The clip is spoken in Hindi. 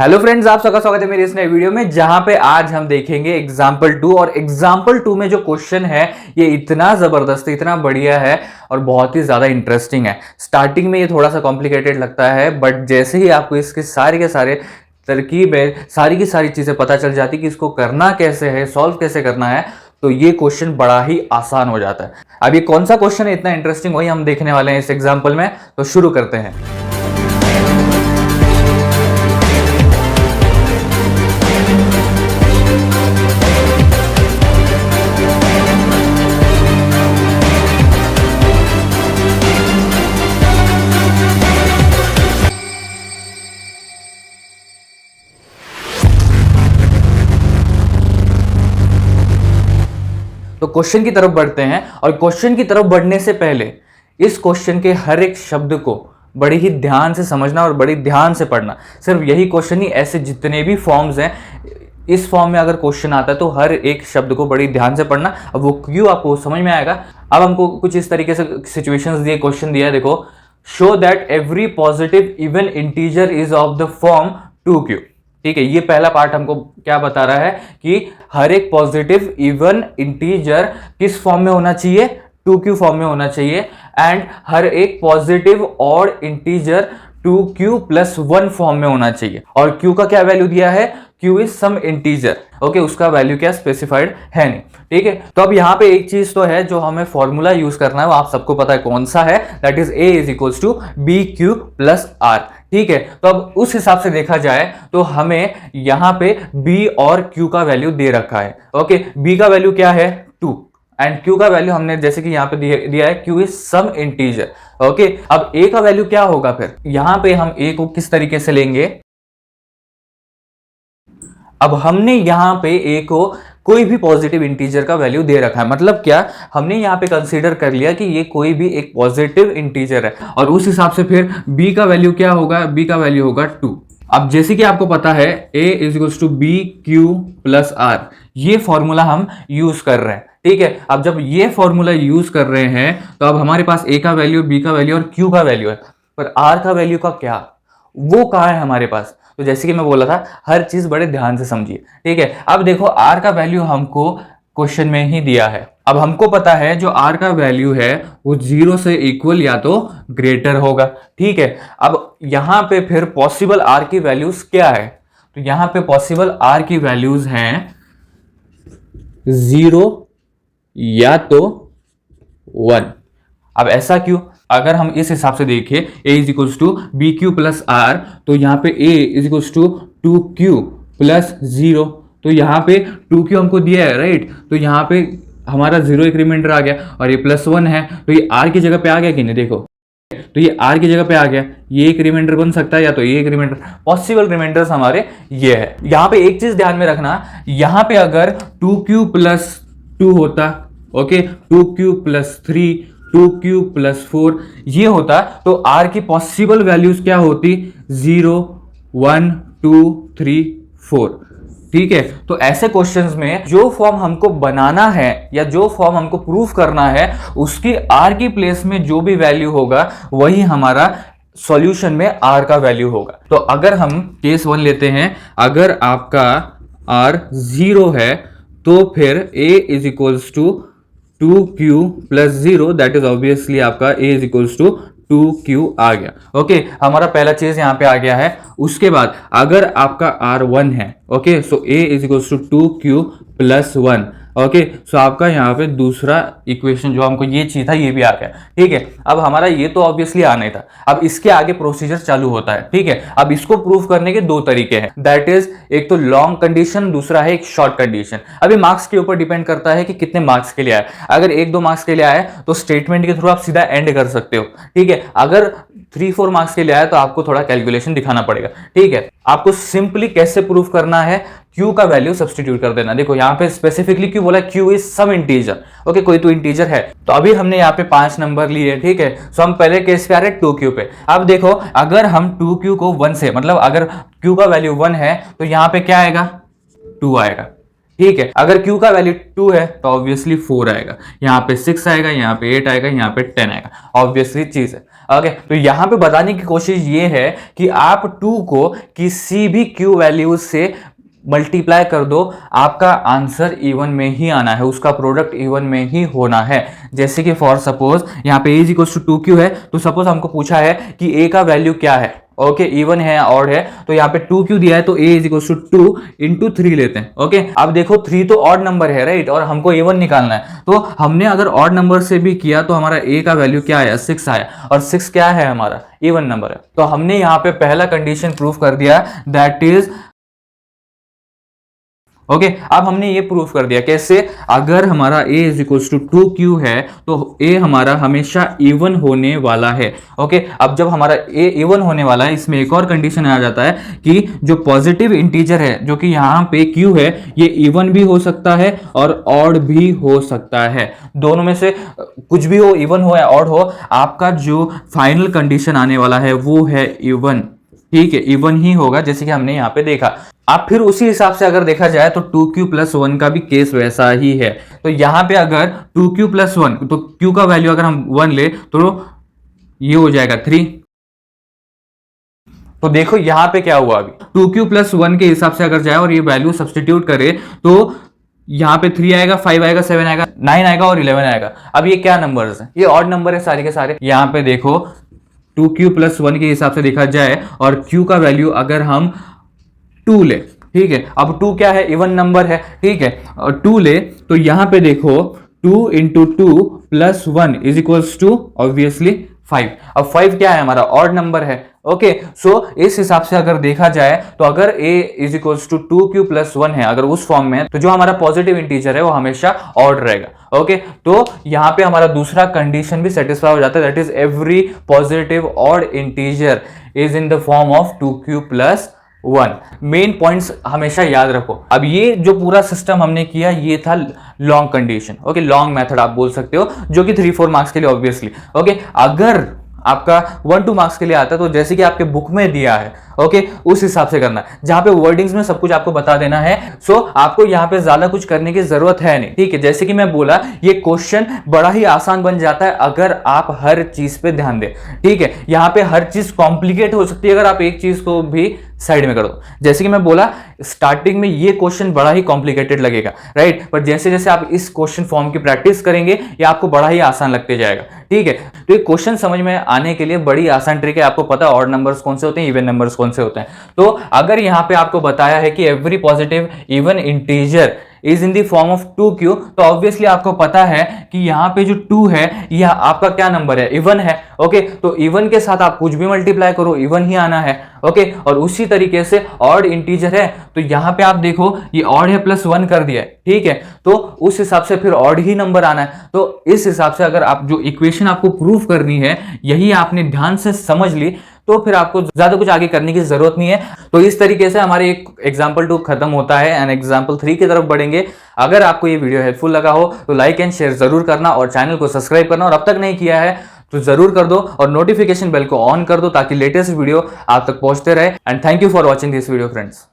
हेलो फ्रेंड्स, आप सबका स्वागत है मेरे इस नए वीडियो में जहां पे आज हम देखेंगे एग्जाम्पल 2। और एग्जाम्पल 2 में जो क्वेश्चन है ये इतना जबरदस्त, इतना बढ़िया है और बहुत ही ज्यादा इंटरेस्टिंग है। स्टार्टिंग में ये थोड़ा सा कॉम्प्लिकेटेड लगता है, बट जैसे ही आपको इसके सारे के सारे तरकीब है, सारी की सारी चीजें पता चल जाती कि इसको करना कैसे है, सॉल्व कैसे करना है, तो ये क्वेश्चन बड़ा ही आसान हो जाता है। अब ये कौन सा क्वेश्चन है इतना इंटरेस्टिंग, वही हम देखने वाले हैं इस एग्जाम्पल में। तो शुरू करते हैं। तो क्वेश्चन की तरफ बढ़ते हैं, और क्वेश्चन की तरफ बढ़ने से पहले इस क्वेश्चन के हर एक शब्द को बड़ी ही ध्यान से समझना और बड़ी ध्यान से पढ़ना। सिर्फ यही क्वेश्चन नहीं, ऐसे जितने भी फॉर्म्स हैं, इस फॉर्म में अगर क्वेश्चन आता है तो हर एक शब्द को बड़ी ध्यान से पढ़ना। अब वो क्यों आपको समझ में आएगा। अब हमको कुछ इस तरीके से सिचुएशंस दिए, क्वेश्चन दिया है, देखो, show that every positive even integer is of the form 2q। ठीक है, ये पहला पार्ट हमको क्या बता रहा है कि हर एक पॉजिटिव इवन इंटीजर किस फॉर्म में होना चाहिए, 2q फॉर्म में होना चाहिए। एंड हर एक पॉजिटिव और इंटीजर 2q + 1 फॉर्म में होना चाहिए। और q का क्या वैल्यू दिया है, q is some integer. Okay, उसका वैल्यू क्या स्पेसिफाइड है नहीं। ठीक है, तो अब यहां पे एक चीज तो है जो हमें फॉर्मूला यूज करना है, वो आप सबको पता है कौन सा है, that is a = bq + r। ठीक है, तो अब उस हिसाब से देखा जाए तो हमें यहां पे b और q का वैल्यू दे रखा है। ओके, b का वैल्यू क्या है 2 एंड q का वैल्यू हमने जैसे कि यहां पे दिया है q is some integer. Okay, अब a का वैल्यू क्या होगा, फिर यहां पे हम a को किस तरीके से लेंगे। अब हमने यहां पे a को कोई भी पॉजिटिव इंटीजर का वैल्यू दे रखा है, मतलब क्या, हमने यहां पे कंसीडर कर लिया कि ये कोई भी एक पॉजिटिव इंटीजर है, और उस हिसाब से फिर b का वैल्यू क्या होगा, b का वैल्यू होगा 2। अब जैसे कि आपको पता है a = bq + r, ये फॉर्मूला हम यूज कर रहे हैं। ठीक है, अब जब ये फॉर्मूला यूज कर रहे हैं तो अब हमारे पास a का वैल्यू, b का वैल्यू और q का वैल्यू है, पर r का वैल्यू का क्या, वो कहाँ है हमारे पास। तो जैसे कि मैं बोला था, हर चीज बड़े ध्यान से समझिए। ठीक है, अब देखो r का वैल्यू हमको क्वेश्चन में ही दिया है। अब हमको पता है जो r का वैल्यू है वो 0 से इक्वल या तो ग्रेटर होगा। ठीक है, अब यहां पे फिर पॉसिबल r की वैल्यूज क्या है, तो यहां पे पॉसिबल r की वैल्यूज हैं 0 या तो 1। अब ऐसा क्यों, अगर हम इस हिसाब से देखें a = bq + r, तो यहाँ पे a = 2q + 0, तो यहाँ पे 2q हमको दिया है, राइट। तो यहाँ पे हमारा 0 एक रिमाइंडर आ गया और ये +1 है, तो ये r की जगह पे आ गया कि नहीं, देखो, तो ये r की जगह पे आ गया, ये एक रिमाइंडर बन सकता है या तो ये एक रिमाइंडर। पॉसिबल रिमाइंडर्स हमारे ये है। यहाँ पे एक चीज ध्यान में रखना, यहाँ पे अगर 2q + 2 होता, ओके, 2q + 3, 2q + 4 ये होता, तो r की पॉसिबल वैल्यूज क्या होती, 0, 1, 2, 3, 4। ठीक है, तो ऐसे क्वेश्चंस में जो फॉर्म हमको बनाना है या जो फॉर्म हमको प्रूफ करना है, उसकी r की प्लेस में जो भी वैल्यू होगा वही हमारा सॉल्यूशन में r का वैल्यू होगा। तो अगर हम केस 1 लेते हैं, अगर आपका r 0 है तो फिर a = 2q + 0, that is obviously आपका a = 2q आ गया। ओके, हमारा पहला चीज यहां पे आ गया है। उसके बाद अगर आपका r1 है, okay, so a = 2q + 1, okay, so आपका यहाँ पे दूसरा इक्वेशन जो हमको ये चाहिए था ये भी आ गया। ठीक है, अब हमारा ये तो ऑब्वियसली आना ही था। अब इसके आगे प्रोसीजर चालू होता है। ठीक है, अब इसको प्रूव करने के दो तरीके हैं, दैट इज एक तो लॉन्ग कंडीशन, दूसरा है एक शॉर्ट कंडीशन। अभी मार्क्स के ऊपर डिपेंड करता है कि कितने मार्क्स के लिए आए। अगर 1-2 मार्क्स के लिए आए तो स्टेटमेंट के थ्रू आप सीधा एंड कर सकते हो। ठीक है, अगर 3-4 मार्क्स के लिए आया तो आपको थोड़ा कैलकुलेशन दिखाना पड़ेगा। ठीक है, आपको सिंपली कैसे प्रूफ करना है, q का वैल्यू सब्स्टिट्यूट कर देना। देखो यहाँ पे स्पेसिफिकली क्यों बोला, q is some integer. Okay, कोई तो इंटीजर है, तो अभी हमने यहाँ पे 5 नंबर लिए। ठीक है, सो हम पहले केस पे आ रहे 2q पे। अब देखो, अगर हम 2q को 1 से, मतलब अगर q का वैल्यू 1 है तो यहाँ पे क्या आएगा, 2 आएगा। ठीक है, अगर q का वैल्यू 2 है तो ऑब्वियसली 4 आएगा, यहाँ पे 6 आएगा, यहाँ पे 8 आएगा, यहाँ पे 10 आएगा, ऑब्वियसली चीज है। ओके, तो यहां पे बताने की कोशिश ये है कि आप 2 को किसी भी Q वैल्यू से मल्टीप्लाई कर दो, आपका आंसर इवन में ही आना है, उसका प्रोडक्ट इवन में ही होना है। जैसे कि फॉर सपोज यहाँ पे a इक्वल टू 2q है, तो सपोज हमको पूछा है कि a का वैल्यू क्या है, ओके, इवन है या ऑड है, तो यहाँ पे 2q दिया है तो a is equal to 2 into 3 लेते हैं। ओके, अब देखो 3 तो ऑड नंबर है, राइट, और हमको इवन निकालना है, तो हमने अगर ऑड नंबर से भी किया तो हमारा a का वैल्यू क्या आया, 6 आया, और 6 क्या है हमारा, इवन नंबर है। तो हमने यहाँ पे पहला कंडीशन प्रूफ कर दिया, दैट इज ओके। अब हमने ये प्रूफ कर दिया कैसे, अगर हमारा a is equal to 2q है तो a हमारा हमेशा इवन होने वाला है। ओके, अब जब हमारा a इवन होने वाला है, इसमें एक और कंडीशन आ जाता है कि जो पॉजिटिव इंटीजर है जो कि यहाँ पे q है, ये इवन भी हो सकता है और ऑड भी हो सकता है, दोनों में से कुछ भी हो, इवन हो या ऑड हो, आपका जो फाइनल कंडीशन आने वाला है वो है इवन। ठीक है, इवन ही होगा, जैसे कि हमने यहाँ पे देखा। अब फिर उसी हिसाब से अगर देखा जाए तो 2q प्लस 1 का भी केस वैसा ही है। तो यहाँ पे अगर 2q प्लस 1, तो q का वैल्यू अगर हम 1 ले तो ये हो जाएगा 3। तो देखो यहाँ पे क्या हुआ, अभी 2q प्लस 1 के हिसाब से अगर जाए और ये वैल्यू सब्सटीट्यूट करे तो यहाँ पे 3 आएगा, 5 आएगा, 7 आएगा, 9 आएगा और 11 आएगा। अब ये क्या नंबर्स हैं, ये ऑड नंबर है सारे के सारे। यहाँ पे देखो 2q प्लस 1 के हिसाब से देखा जाए और q का वैल्यू अगर हम 2 ले, ठीक है, अब 2 क्या है, इवन नंबर है, ठीक है, और 2 ले तो यहां पे देखो 2 इंटू 2 plus 1 is equals to obviously 5। अब 5 क्या है हमारा, ऑड नंबर है। ओके, सो इस हिसाब से अगर देखा जाए तो अगर a is equals to 2q plus 1 है, अगर उस फॉर्म में है, तो जो हमारा पॉजिटिव इंटीजर है वो हमेशा ऑड रहेगा। ओके, तो यहाँ पे हमारा दूसरा कंडीशन भी सेटिस्फाई हो जाता है, that is every positive odd integer is in the form of 2q plus 1। Main points हमेशा याद रखो। अब ये जो पूरा सिस्टम हमने किया ये था long condition, okay, long method आप बोल सकते हो, जो कि 3-4 मार्क्स के लिए ऑब्वियसली। ओके, अगर आपका 1-2 मार्क्स के लिए आता है तो जैसे कि आपके बुक में दिया है, ओके, उस हिसाब से करना है, जहां पे वर्डिंग्स में सब कुछ आपको बता देना है। सो आपको यहाँ पे ज्यादा कुछ करने की जरूरत है नहीं, ठीक है। जैसे कि मैं बोला, ये क्वेश्चन बड़ा ही आसान बन जाता है अगर आप हर चीज पे ध्यान दें, ठीक है। यहाँ पे हर चीज कॉम्प्लिकेट हो सकती है अगर आप एक चीज को भी साइड में कर दो। जैसे कि मैं बोला, स्टार्टिंग में ये क्वेश्चन बड़ा ही कॉम्प्लिकेटेड लगेगा, राइट, पर जैसे जैसे आप इस क्वेश्चन फॉर्म की प्रैक्टिस करेंगे ये आपको बड़ा ही आसान लगते जाएगा, ठीक है। तो ये क्वेश्चन समझ में आने के लिए बड़ी आसान ट्रिक है, आपको पता है ऑड नंबर्स कौन से होते हैं, इवन नंबर्स कौन से होते हैं। तो अगर यहाँ पे आपको बताया है कि every positive even integer is in the form of 2q, तो ऑब्वियसली आपको पता है कि यहाँ पे जो 2 है यह आपका क्या नंबर है, इवन है। ओके, तो इवन के साथ आप कुछ भी मल्टीप्लाई करो, इवन ही आना है। ओके, और उसी तरीके से ऑड इंटीजर है तो यहाँ पे आप देखो ये ऑड है प्लस 1 कर दिया है, ठीक है, तो उस हिसाब से फिर ऑड ही नंबर आना है। तो इस हिसाब से अगर आप जो इक्वेशन आपको प्रूफ करनी है यही आपने ध्यान से समझ ली तो फिर आपको ज्यादा कुछ आगे करने की जरूरत नहीं है। तो इस तरीके से हमारे एक एग्जाम्पल 2 खत्म होता है एंड एग्जाम्पल 3 की तरफ बढ़ेंगे। अगर आपको ये वीडियो हेल्पफुल लगा हो तो लाइक एंड शेयर जरूर करना और चैनल को सब्सक्राइब करना, और अब तक नहीं किया है तो जरूर कर दो और नोटिफिकेशन बेल को ऑन कर दो ताकि लेटेस्ट वीडियो आप तक पहुंचते रहे। And thank you for watching this video friends.